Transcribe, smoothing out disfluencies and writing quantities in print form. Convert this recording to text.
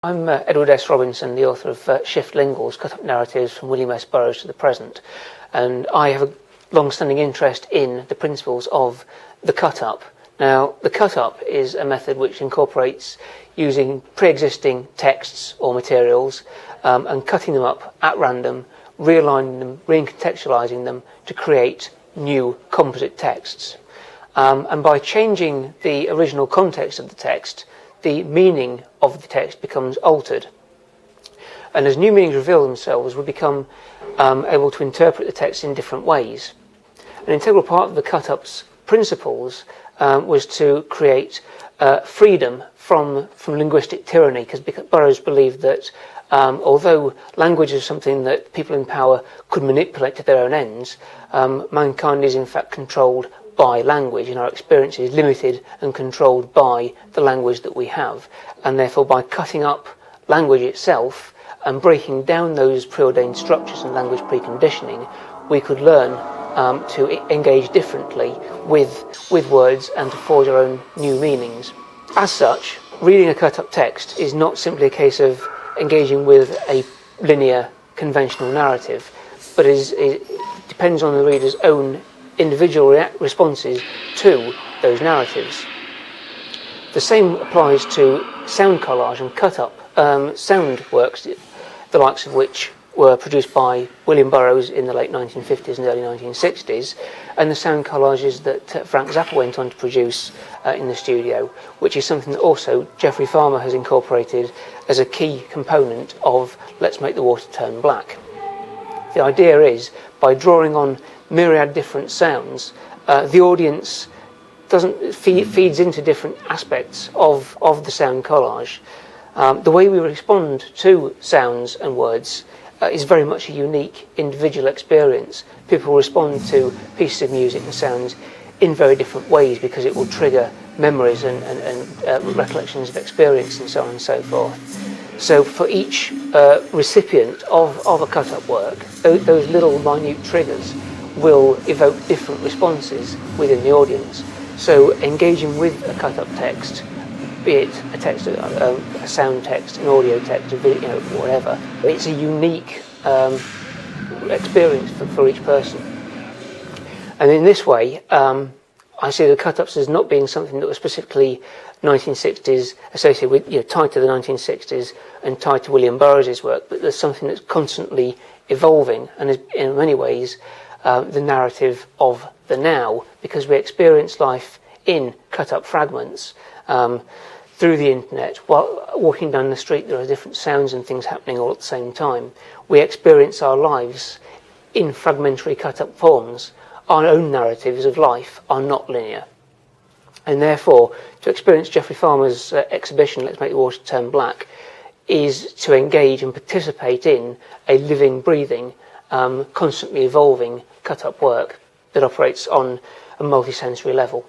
I'm Edward S. Robinson, the author of Shift Linguals, cut-up narratives from William S. Burroughs to the present. And I have a long-standing interest in the principles of the cut-up. Now, the cut-up is a method which incorporates using pre-existing texts or materials and cutting them up at random, realigning them, recontextualizing them to create new composite texts. And by changing the original context of the text, the meaning of the text becomes altered. And as new meanings reveal themselves, we become able to interpret the text in different ways. An integral part of the cut-up's principles was to create freedom from linguistic tyranny, because Burroughs believed that although language is something that people in power could manipulate to their own ends, mankind is in fact controlled by language, and our experience is limited and controlled by the language that we have. And therefore, by cutting up language itself and breaking down those preordained structures and language preconditioning, we could learn to engage differently with words and to forge our own new meanings. As such, reading a cut-up text is not simply a case of engaging with a linear, conventional narrative, but it depends on the reader's own individual responses to those narratives. The same applies to sound collage and cut-up sound works, the likes of which were produced by William Burroughs in the late 1950s and early 1960s, and the sound collages that Frank Zappa went on to produce in the studio, which is something that also Geoffrey has incorporated as a key component of Let's Make the Water Turn Black. The idea is, by drawing on myriad different sounds, the audience feeds into different aspects of the sound collage. The way we respond to sounds and words is very much a unique individual experience. People respond to pieces of music and sounds in very different ways because it will trigger memories and recollections of experience and so on and so forth. So for each recipient of a cut-up work, those little minute triggers will evoke different responses within the audience. So engaging with a cut-up text, be it a text, a sound text, an audio text, a video, whatever, it's a unique experience for each person. And in this way, I see the cut-ups as not being something that was specifically 1960s associated with, tied to the 1960s and tied to William Burroughs' work, but there's something that's constantly evolving and is in many ways the narrative of the now, because we experience life in cut-up fragments through the internet. While walking down the street, there are different sounds and things happening all at the same time. We experience our lives in fragmentary cut-up forms. Our own narratives of life are not linear. And therefore, to experience Geoffrey Farmer's exhibition, Let's Make the Water Turn Black, is to engage and participate in a living, breathing, constantly evolving cut-up work that operates on a multi-sensory level.